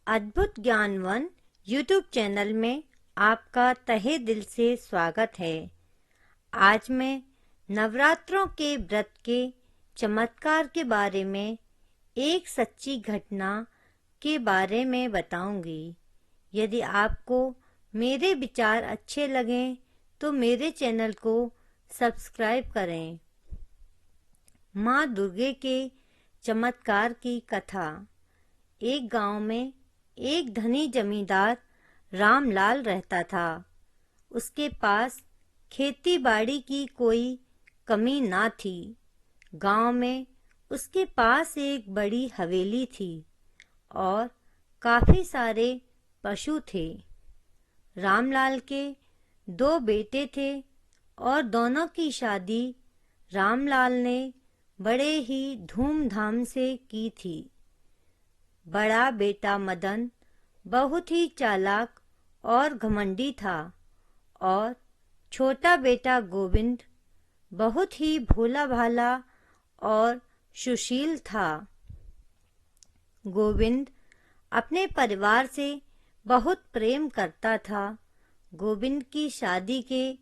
अद्भुत ज्ञानवन YouTube channel में आपका तहे दिल से स्वागत है। आज मैं नवरात्रों के व्रत के चमत्कार के बारे में एक सच्ची घटना के बारे में बताऊंगी। यदि आपको मेरे विचार अच्छे लगें तो मेरे चैनल को सब्सक्राइब करें। माँ दुर्गे के चमत्कार की कथा। एक गांव में एक धनी जमींदार रामलाल रहता था। उसके पास खेती बाड़ी की कोई कमी ना थी। गांव में उसके पास एक बड़ी हवेली थी और काफी सारे पशु थे। रामलाल के 2 बेटे थे और दोनों की शादी रामलाल ने बड़े ही धूमधाम से की थी। बड़ा बेटा मदन बहुत ही चालाक और घमंडी था और छोटा बेटा गोविंद बहुत ही भोला भाला और सुशील था। गोविंद अपने परिवार से बहुत प्रेम करता था। गोविंद की शादी के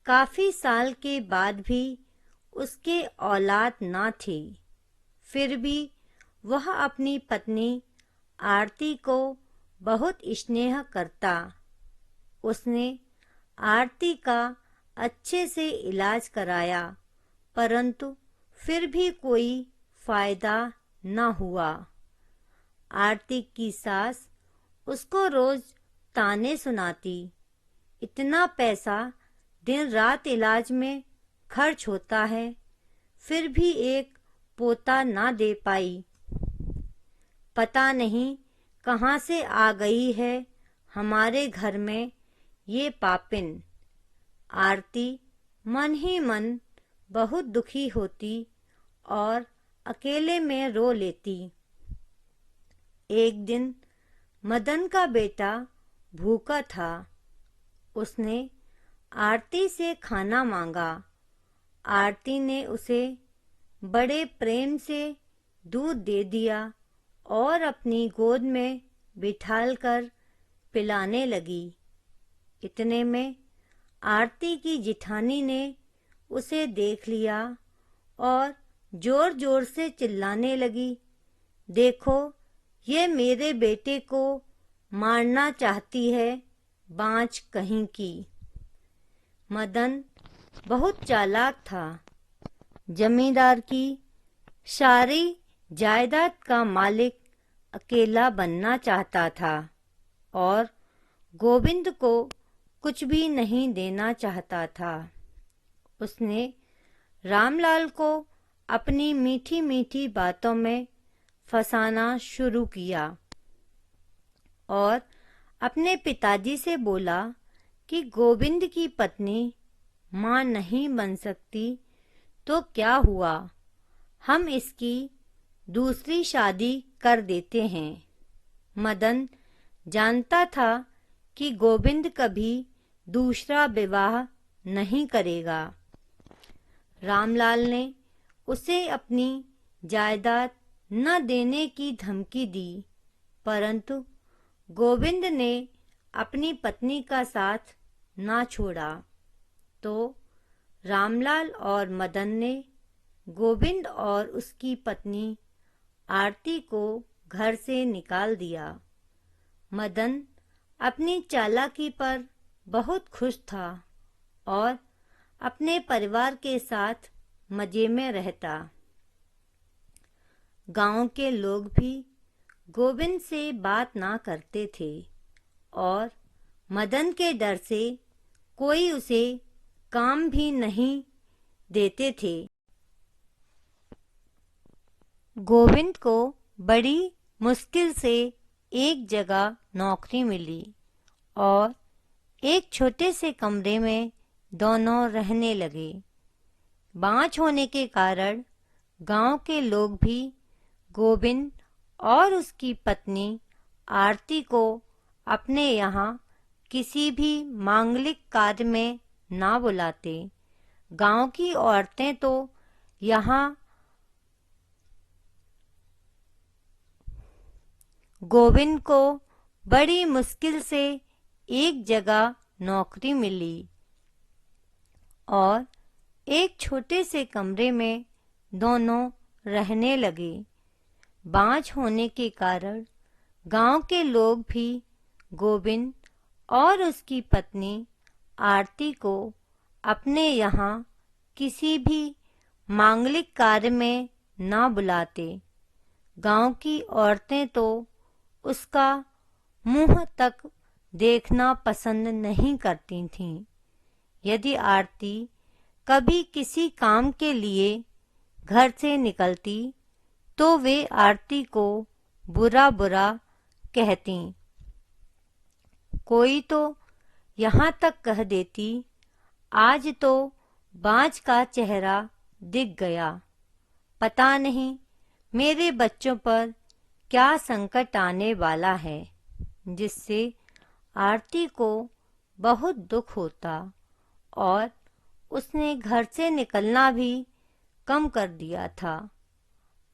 काफी साल के बाद भी उसके औलाद ना थी। फिर भी वह अपनी पत्नी आरती को बहुत स्नेह करता। उसने आरती का अच्छे से इलाज कराया, परंतु फिर भी कोई फायदा न हुआ। आरती की सास उसको रोज ताने सुनाती। इतना पैसा दिन रात इलाज में खर्च होता है, फिर भी एक पोता ना दे पाई। पता नहीं कहाँ से आ गई है हमारे घर में ये पापिन। आरती मन ही मन बहुत दुखी होती और अकेले में रो लेती। एक दिन मदन का बेटा भूखा था। उसने आरती से खाना मांगा। आरती ने उसे बड़े प्रेम से दूध दे दिया और अपनी गोद में बिठालकर पिलाने लगी। इतने में आरती की जिठानी ने उसे देख लिया और जोर जोर से चिल्लाने लगी, देखो ये मेरे बेटे को मारना चाहती है, बांझ कहीं की। मदन बहुत चालाक था। जमींदार की सारी जायदाद का मालिक अकेला बनना चाहता था और गोविंद को कुछ भी नहीं देना चाहता था। उसने रामलाल को अपनी मीठी मीठी बातों में फंसाना शुरू किया और अपने पिताजी से बोला कि गोविंद की पत्नी मां नहीं बन सकती तो क्या हुआ, हम इसकी दूसरी शादी कर देते हैं। मदन जानता था कि गोविंद कभी दूसरा विवाह नहीं करेगा। रामलाल ने उसे अपनी जायदाद न देने की धमकी दी, परंतु गोविंद ने अपनी पत्नी का साथ ना छोड़ा। तो रामलाल और मदन ने गोविंद और उसकी पत्नी आरती को घर से निकाल दिया। मदन अपनी चालाकी पर बहुत खुश था और अपने परिवार के साथ मजे में रहता। गांव के लोग भी गोविंद से बात ना करते थे और मदन के डर से कोई उसे काम भी नहीं देते थे। गोविंद को बड़ी मुश्किल से एक जगह नौकरी मिली और एक छोटे से कमरे में दोनों रहने लगे। बांझ होने के कारण गांव के लोग भी गोविंद और उसकी पत्नी आरती को अपने यहाँ किसी भी मांगलिक कार्य में ना बुलाते। गांव की औरतें तो यहाँ गोविंद को बड़ी मुश्किल से एक जगह नौकरी मिली और एक छोटे से कमरे में दोनों रहने लगे। बांझ होने के कारण गांव के लोग भी गोविंद और उसकी पत्नी आरती को अपने यहाँ किसी भी मांगलिक कार्य में ना बुलाते। गांव की औरतें तो उसका मुंह तक देखना पसंद नहीं करती थीं। यदि आरती कभी किसी काम के लिए घर से निकलती तो वे आरती को बुरा बुरा कहती। कोई तो यहाँ तक कह देती, आज तो बाँझ का चेहरा दिख गया, पता नहीं मेरे बच्चों पर क्या संकट आने वाला है, जिससे आरती को बहुत दुख होता और उसने घर से निकलना भी कम कर दिया था।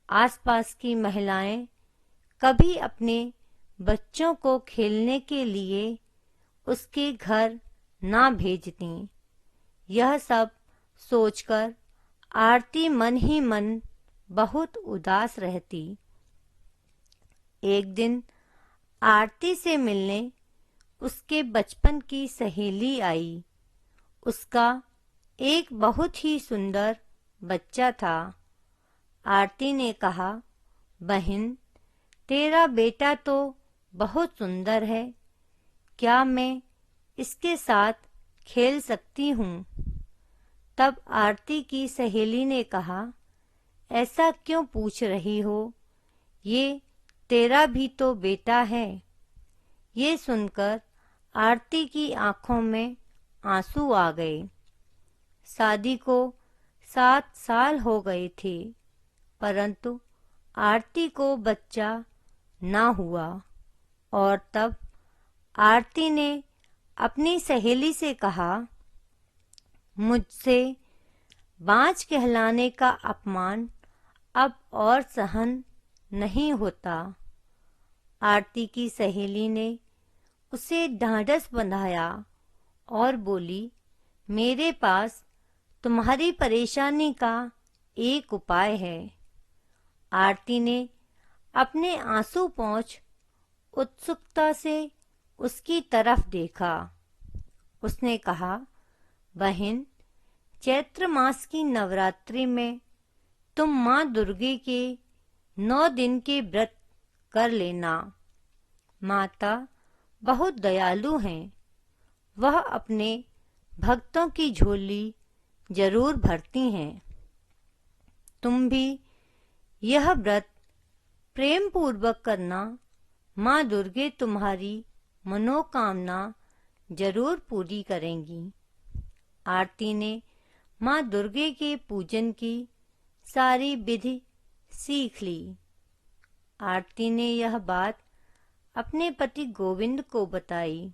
आसपास की महिलाएं कभी अपने बच्चों को खेलने के लिए उसके घर ना भेजती। यह सब सोचकर आरती मन ही मन बहुत उदास रहती। एक दिन आरती से मिलने उसके बचपन की सहेली आई। उसका एक बहुत ही सुंदर बच्चा था। आरती ने कहा, बहन, तेरा बेटा तो बहुत सुंदर है, क्या मैं इसके साथ खेल सकती हूँ? तब आरती की सहेली ने कहा, ऐसा क्यों पूछ रही हो? ये तेरा भी तो बेटा है। ये सुनकर आरती की आंखों में आंसू आ गए। शादी को 7 साल हो गए थे, परंतु आरती को बच्चा ना हुआ। और तब आरती ने अपनी सहेली से कहा, मुझसे बाँझ कहलाने का अपमान अब और सहन नहीं होता। आरती की सहेली ने उसे ढांढस बंधाया और बोली, मेरे पास तुम्हारी परेशानी का एक उपाय है। आरती ने अपने आंसू पोंछ उत्सुकता से उसकी तरफ देखा। उसने कहा, बहन, चैत्र मास की नवरात्रि में तुम माँ दुर्गे के 9 दिन के व्रत कर लेना। माता बहुत दयालु हैं, वह अपने भक्तों की झोली जरूर भरती हैं। तुम भी यह व्रत प्रेम पूर्वक करना, माँ दुर्गे तुम्हारी मनोकामना जरूर पूरी करेंगी। आरती ने माँ दुर्गे के पूजन की सारी विधि सीख ली। आरती ने यह बात अपने पति गोविंद को बताई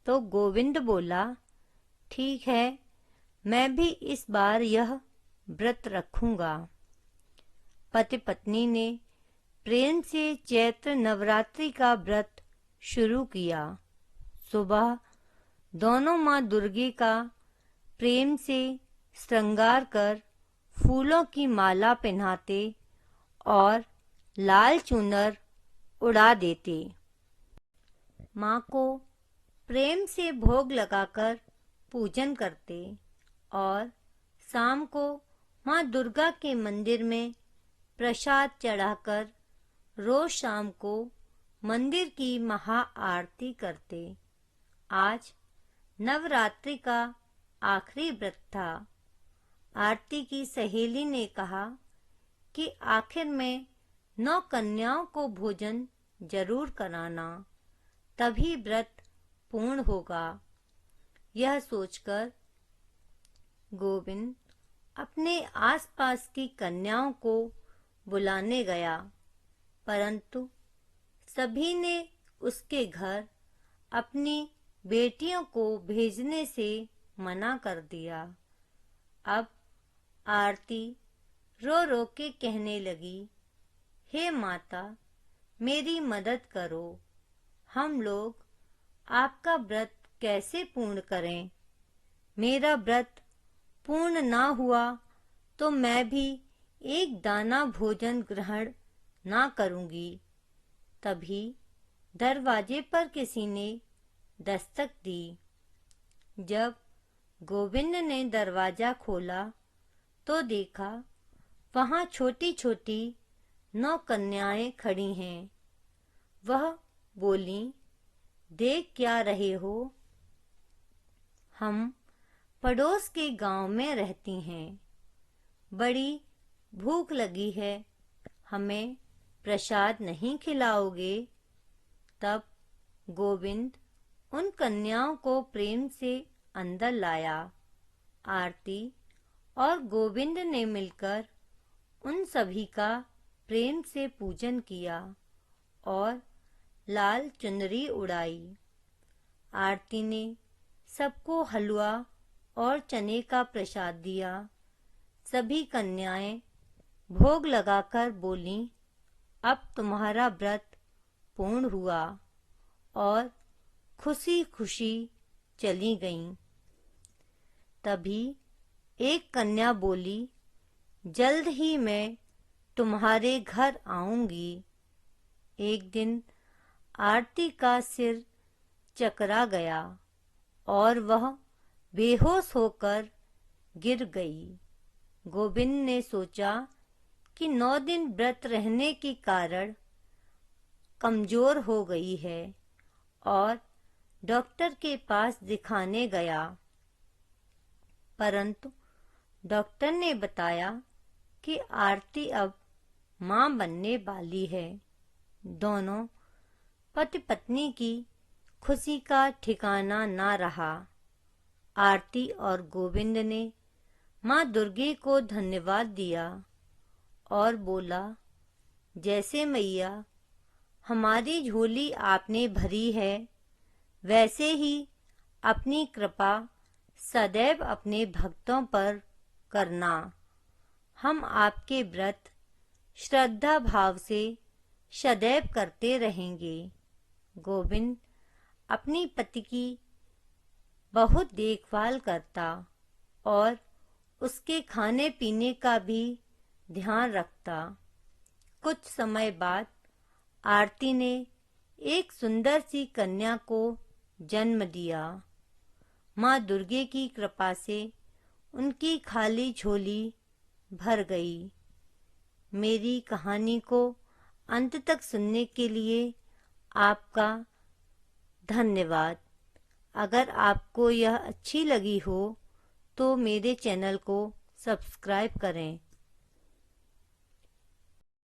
तो गोविंद बोला, ठीक है, मैं भी इस बार यह व्रत रखूंगा। पति पत्नी ने प्रेम से चैत्र नवरात्रि का व्रत शुरू किया। सुबह दोनों माँ दुर्गे का प्रेम से श्रृंगार कर फूलों की माला पहनाते और लाल चूनर उड़ा देते। माँ को प्रेम से भोग लगाकर पूजन करते और शाम को माँ दुर्गा के मंदिर में प्रसाद चढ़ाकर रोज शाम को मंदिर की महा आरती करते। आज नवरात्रि का आखिरी व्रत था। आरती की सहेली ने कहा कि आखिर में 9 कन्याओं को भोजन जरूर कराना, तभी व्रत पूर्ण होगा। यह सोचकर गोविंद अपने आसपास की कन्याओं को बुलाने गया, परंतु सभी ने उसके घर अपनी बेटियों को भेजने से मना कर दिया। अब आरती रो रो के कहने लगी, हे माता, मेरी मदद करो। हम लोग आपका व्रत कैसे पूर्ण करें? मेरा व्रत पूर्ण ना हुआ तो मैं भी एक दाना भोजन ग्रहण ना करूंगी। तभी दरवाजे पर किसी ने दस्तक दी। जब गोविंद ने दरवाजा खोला तो देखा वहां छोटी छोटी 9 कन्याएं खड़ी हैं। वह बोली, देख क्या रहे हो? हम पड़ोस के गांव में रहती हैं। बड़ी भूख लगी है, हमें प्रसाद नहीं खिलाओगे? तब गोविंद उन कन्याओं को प्रेम से अंदर लाया। आरती और गोविंद ने मिलकर उन सभी का प्रेम से पूजन किया और लाल चुनरी उड़ाई। आरती ने सबको हलवा और चने का प्रसाद दिया। सभी कन्याएं भोग लगाकर बोलीं, अब तुम्हारा व्रत पूर्ण हुआ, और खुशी खुशी चली गईं। तभी एक कन्या बोली, जल्द ही मैं तुम्हारे घर आऊंगी। एक दिन आरती का सिर चकरा गया और वह बेहोश होकर गिर गई। गोविंद ने सोचा कि 9 दिन व्रत रहने के कारण कमजोर हो गई है और डॉक्टर के पास दिखाने गया, परंतु डॉक्टर ने बताया कि आरती अब मां बनने वाली है। दोनों पति पत्नी की खुशी का ठिकाना ना रहा। आरती और गोविंद ने मां दुर्गे को धन्यवाद दिया और बोला, जैसे मैया हमारी झोली आपने भरी है, वैसे ही अपनी कृपा सदैव अपने भक्तों पर करना। हम आपके व्रत श्रद्धा भाव से सदैव करते रहेंगे। गोविंद अपनी पति की बहुत देखभाल करता और उसके खाने पीने का भी ध्यान रखता। कुछ समय बाद आरती ने एक सुंदर सी कन्या को जन्म दिया। मां दुर्गे की कृपा से उनकी खाली झोली भर गई। मेरी कहानी को अंत तक सुनने के लिए आपका धन्यवाद। अगर आपको यह अच्छी लगी हो तो मेरे चैनल को सब्सक्राइब करें।